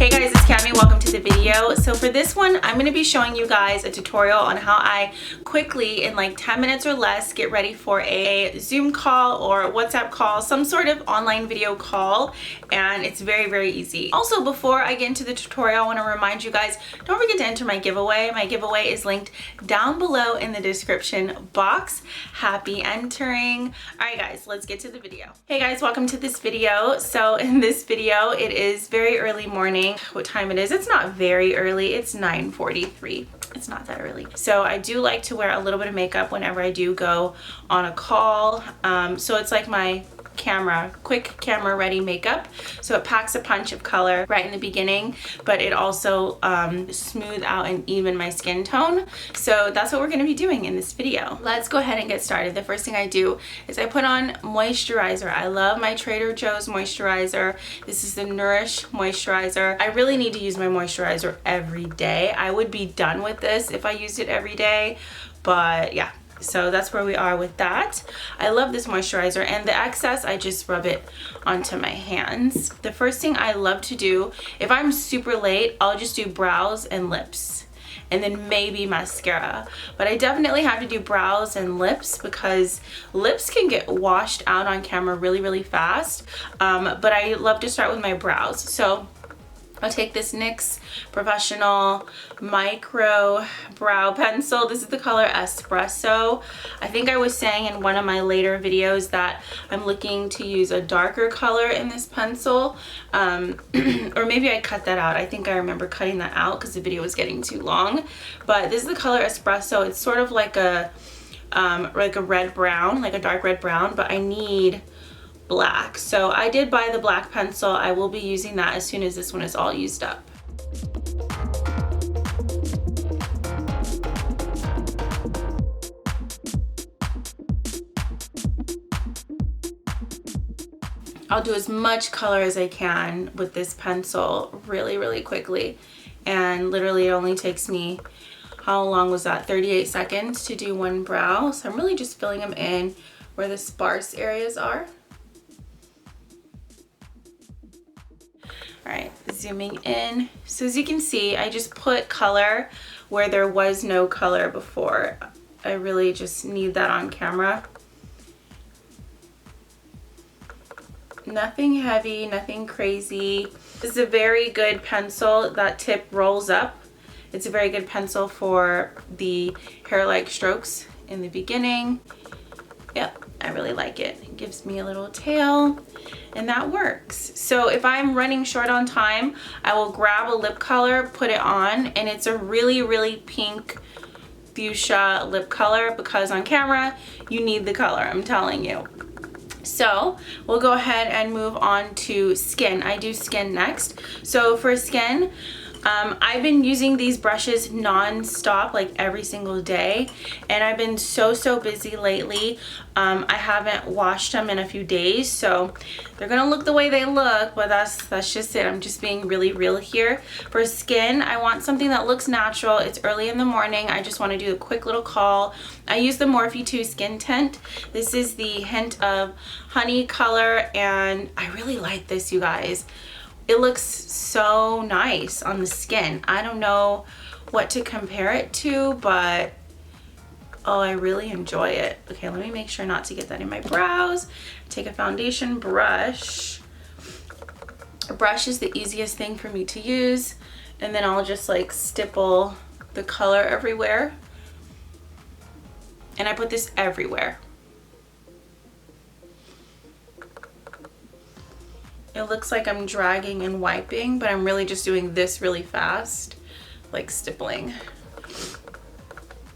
Hey guys, it's Cami. Welcome to the video. So for this one, I'm going to be showing you guys a tutorial on how I quickly, in like 10 minutes or less, get ready for a Zoom call or WhatsApp call, some sort of online video call, and it's very, very easy. Also, before I get into the tutorial, I want to remind you guys, don't forget to enter my giveaway. My giveaway is linked down below in the description box. Happy entering. Alright guys, let's get to the video. Hey guys, welcome to this video. So in this video, it is very early morning. What time it is? It's not very early. It's 9:43. It's not that early. So I do like to wear a little bit of makeup whenever I do go on a call. So it's like my quick camera ready makeup. So it packs a punch of color right in the beginning, but it also smooth out and even my skin tone. So that's what we're going to be doing in this video. Let's go ahead and get started. The first thing I do is I put on moisturizer. I love my Trader Joe's moisturizer. This is the Nourish moisturizer. I really need to use my moisturizer every day. I would be done with this if I used it every day, but yeah. So that's where we are with that. I love this moisturizer, and the excess I just rub it onto my hands. The first thing I love to do, if I'm super late, I'll just do brows and lips and then maybe mascara. But I definitely have to do brows and lips because lips can get washed out on camera really, really fast. But I love to start with my brows. So I'll take this NYX Professional Micro Brow Pencil. This is the color Espresso. I think I was saying in one of my later videos that I'm looking to use a darker color in this pencil. Or maybe I cut that out. I think I remember cutting that out because the video was getting too long. But this is the color Espresso. It's sort of like a red brown, like a dark red brown, but I need black. So I did buy the black pencil. I will be using that as soon as this one is all used up. I'll do as much color as I can with this pencil really, really quickly. And literally it only takes me, how long was that? 38 seconds to do one brow. So I'm really just filling them in where the sparse areas are. All right, zooming in. So as you can see, I just put color where there was no color before. I really just need that on camera. Nothing heavy, nothing crazy. This is a very good pencil. That tip rolls up. It's a very good pencil for the hair-like strokes in the beginning. Yep, I really like it. It gives me a little tail, and that works. So if I'm running short on time, I will grab a lip color, put it on, and it's a really, really pink fuchsia lip color because on camera, you need the color, I'm telling you. So we'll go ahead and move on to skin. I do skin next. So for skin, I've been using these brushes non-stop, like every single day, and I've been so busy lately. I haven't washed them in a few days, so they're gonna look the way they look, but that's just it. I'm just being really real here. For skin, I want something that looks natural. It's early in the morning. I just want to do a quick little call. I use the Morphe 2 Skin Tint. This is the hint of honey color, and I really like this, you guys. It looks so nice on the skin. I don't know what to compare it to, but oh, I really enjoy it. Okay, let me make sure not to get that in my brows. Take a foundation brush. A brush is the easiest thing for me to use, and then I'll just like stipple the color everywhere. And I put this everywhere. It looks like I'm dragging and wiping, but I'm really just doing this really fast, like stippling.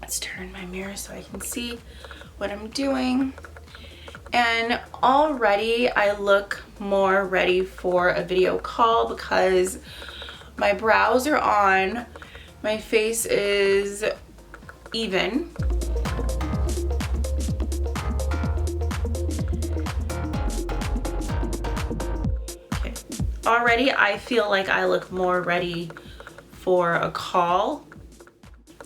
Let's turn my mirror so I can see what I'm doing. And already I look more ready for a video call because my brows are on, my face is even. Already I feel like I look more ready for a call.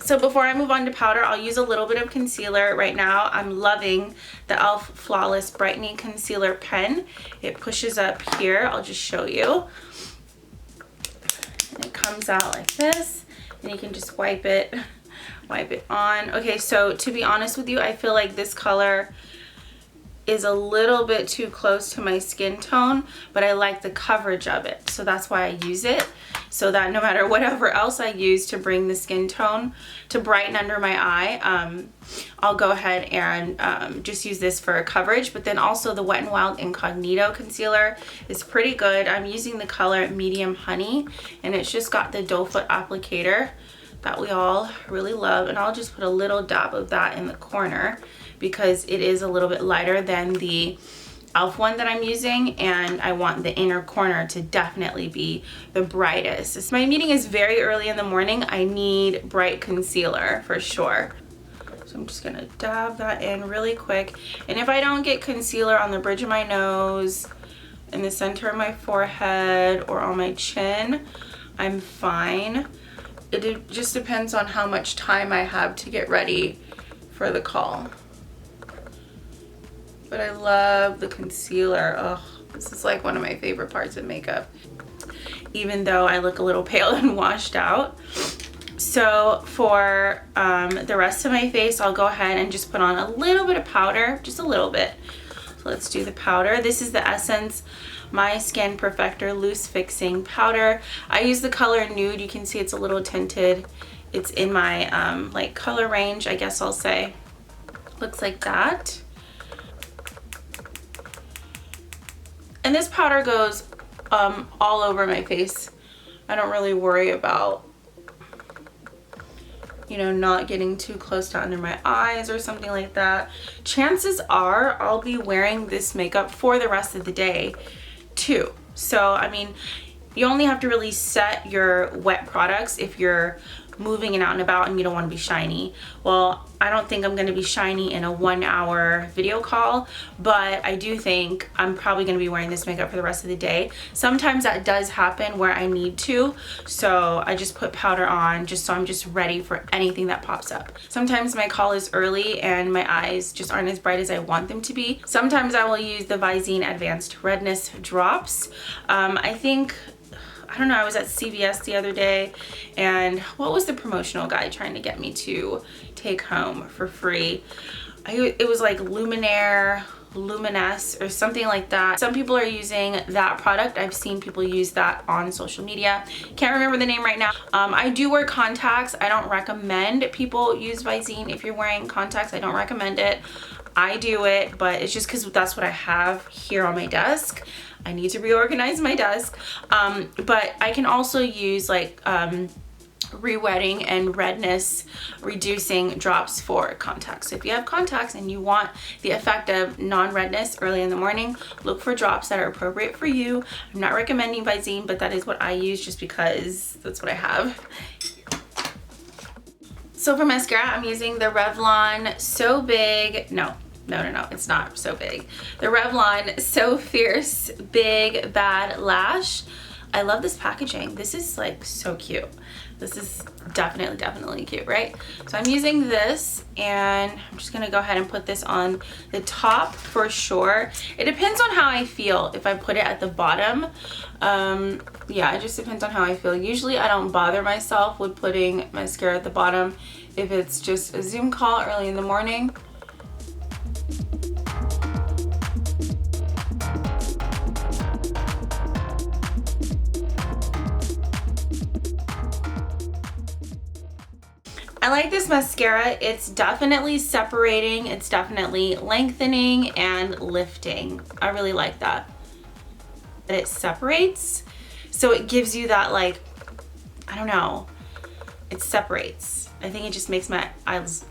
So before I move on to powder, I'll use a little bit of concealer. Right now I'm loving the e.l.f. Flawless Brightening Concealer pen. It pushes up here. I'll just show you. comes out like this, and you can just wipe it on. Okay, so to be honest with you, I feel like this color is a little bit too close to my skin tone, but I like the coverage of it, so that's why I use it, so that no matter whatever else I use to bring the skin tone to brighten under my eye, I'll go ahead and just use this for coverage. But then also the Wet n Wild Incognito concealer is pretty good. I'm using the color Medium Honey, and it's just got the doe foot applicator that we all really love, and I'll just put a little dab of that in the corner because it is a little bit lighter than the e.l.f. one that I'm using, and I want the inner corner to definitely be the brightest. My meeting is very early in the morning. I need bright concealer for sure. So I'm just gonna dab that in really quick. And if I don't get concealer on the bridge of my nose, in the center of my forehead, or on my chin, I'm fine. It just depends on how much time I have to get ready for the call. But I love the concealer. Oh, this is like one of my favorite parts of makeup, even though I look a little pale and washed out. So for the rest of my face, I'll go ahead and just put on a little bit of powder, just a little bit. So let's do the powder. This is the Essence My Skin Perfector Loose Fixing Powder. I use the color Nude. You can see it's a little tinted. It's in my like color range, I guess I'll say. Looks like that. And this powder goes all over my face. I don't really worry about, you know, not getting too close to under my eyes or something like that. Chances are I'll be wearing this makeup for the rest of the day too. So, I mean, you only have to really set your wet products if you're moving and out and about and you don't want to be shiny. Well, I don't think I'm going to be shiny in a 1 hour video call, but I do think I'm probably going to be wearing this makeup for the rest of the day. Sometimes that does happen where I need to, so I just put powder on just so I'm just ready for anything that pops up. Sometimes my call is early and my eyes just aren't as bright as I want them to be. Sometimes I will use the Visine Advanced Redness drops. I don't know, I was at CVS the other day, and what was the promotional guy trying to get me to take home for free? It was like Luminaire, Luminous, or something like that. Some people are using that product. I've seen people use that on social media. Can't remember the name right now. I do wear contacts. I don't recommend people use Visine if you're wearing contacts. I don't recommend it. I do it, but it's just because that's what I have here on my desk. I need to reorganize my desk. But I can also use like re-wetting and redness reducing drops for contacts. So if you have contacts and you want the effect of non-redness early in the morning, look for drops that are appropriate for you. I'm not recommending Visine, but that is what I use just because that's what I have. So for mascara, I'm using the Revlon So Big, no, it's not So Big. The Revlon So Fierce Big Bad Lash. I love this packaging. This is like so cute. This is definitely cute, right? So I'm using this, and I'm just gonna go ahead and put this on the top for sure. It depends on how I feel if I put it at the bottom. Yeah, it just depends on how I feel. Usually I don't bother myself with putting mascara at the bottom if it's just a Zoom call early in the morning. I like this mascara. It's definitely separating, it's definitely lengthening and lifting. I really like that. That it separates, so it gives you that, like, I don't know, it separates. I think it just makes my eyes,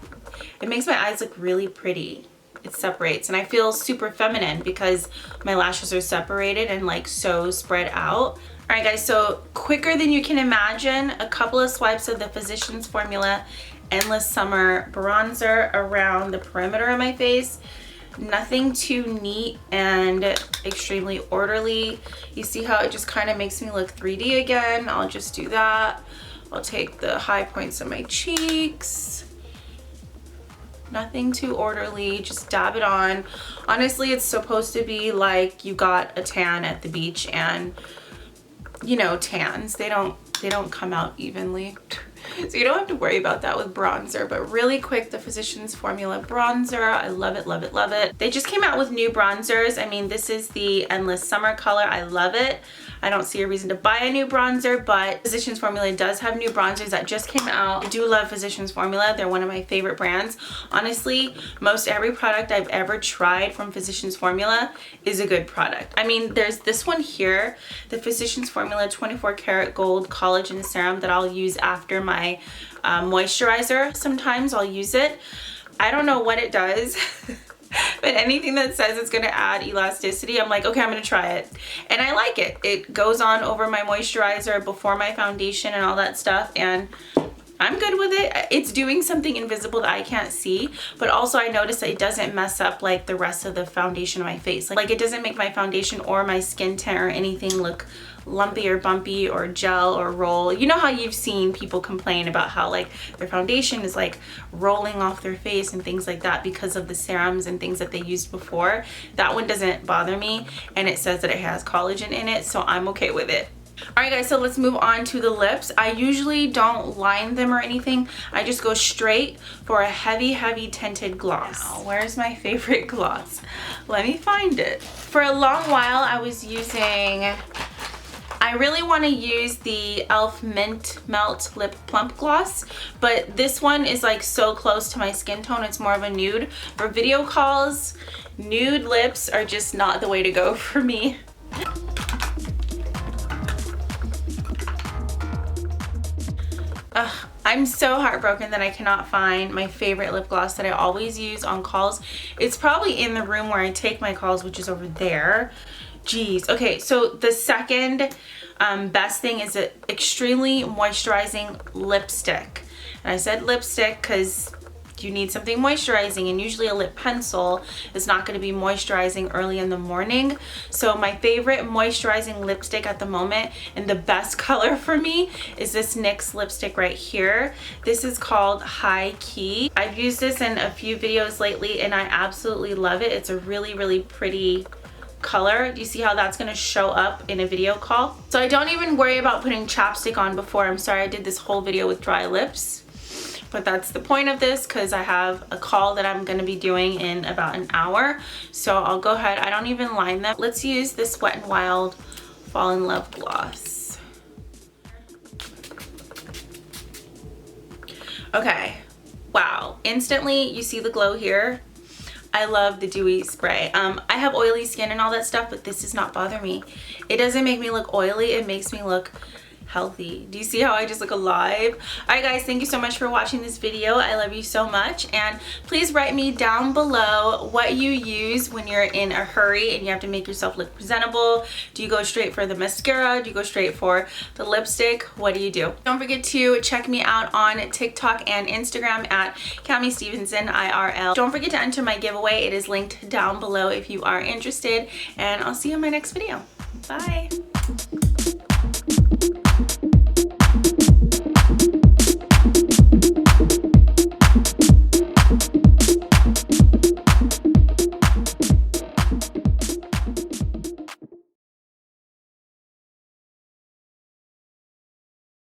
it makes my eyes look really pretty. It separates, and I feel super feminine because my lashes are separated and like so spread out. All right guys, so quicker than you can imagine, a couple of swipes of the Physicians Formula Endless Summer Bronzer around the perimeter of my face. Nothing too neat and extremely orderly. You see how it just kind of makes me look 3D again? I'll just do that. I'll take the high points of my cheeks. Nothing too orderly, just dab it on. Honestly, it's supposed to be like you got a tan at the beach, and you know, tans, they don't they don't come out evenly. So you don't have to worry about that with bronzer. But really quick, the Physicians Formula bronzer. I love it, love it, love it. They just came out with new bronzers. I mean, this is the Endless Summer color. I love it. I don't see a reason to buy a new bronzer, but Physicians Formula does have new bronzers that just came out. I do love Physicians Formula. They're one of my favorite brands. Honestly, most every product I've ever tried from Physicians Formula is a good product. I mean, there's this one here, the Physicians Formula 24 Karat Gold Collagen Serum that I'll use after my moisturizer. Sometimes I'll use it. I don't know what it does. But anything that says it's going to add elasticity, I'm like, okay, I'm going to try it. And I like it. It goes on over my moisturizer before my foundation and all that stuff. And I'm good with it. It's doing something invisible that I can't see. But also I noticed that it doesn't mess up like the rest of the foundation on my face. Like it doesn't make my foundation or my skin tint or anything look lumpy or bumpy or gel or roll. You know how you've seen people complain about how like their foundation is like rolling off their face and things like that because of the serums and things that they used before. That one doesn't bother me, and it says that it has collagen in it, so I'm okay with it. Alright guys, so let's move on to the lips. I usually don't line them or anything. I just go straight for a heavy, heavy tinted gloss. Now, where's my favorite gloss? Let me find it. For a long while I was using, I really want to use the e.l.f. Mint Melt Lip Plump Gloss, but this one is like so close to my skin tone. It's more of a nude. For video calls, nude lips are just not the way to go for me. I'm so heartbroken that I cannot find my favorite lip gloss that I always use on calls. It's probably in the room where I take my calls, which is over there. Jeez. Okay, so the second best thing is an extremely moisturizing lipstick. And I said lipstick because you need something moisturizing, and usually a lip pencil is not going to be moisturizing early in the morning. So my favorite moisturizing lipstick at the moment, and the best color for me, is this NYX lipstick right here. This is called High Key. I've used this in a few videos lately and I absolutely love it. It's a really, really pretty color. Do you see how that's going to show up in a video call? So I don't even worry about putting chapstick on before. I'm sorry I did this whole video with dry lips. But that's the point of this, because I have a call that I'm going to be doing in about an hour. So I'll go ahead. I don't even line them. Let's use this Wet n Wild Fall in Love gloss. Okay. Wow. Instantly, you see the glow here. I love the Dewy spray. I have oily skin and all that stuff, but this does not bother me. It doesn't make me look oily. It makes me look healthy. Do you see how I just look alive? Alright guys, thank you so much for watching this video. I love you so much, and please write me down below what you use when you're in a hurry and you have to make yourself look presentable. Do you go straight for the mascara? Do you go straight for the lipstick? What do you do? Don't forget to check me out on TikTok and Instagram at Cami Stevenson IRL. Don't forget to enter my giveaway. It is linked down below if you are interested, and I'll see you in my next video. Bye.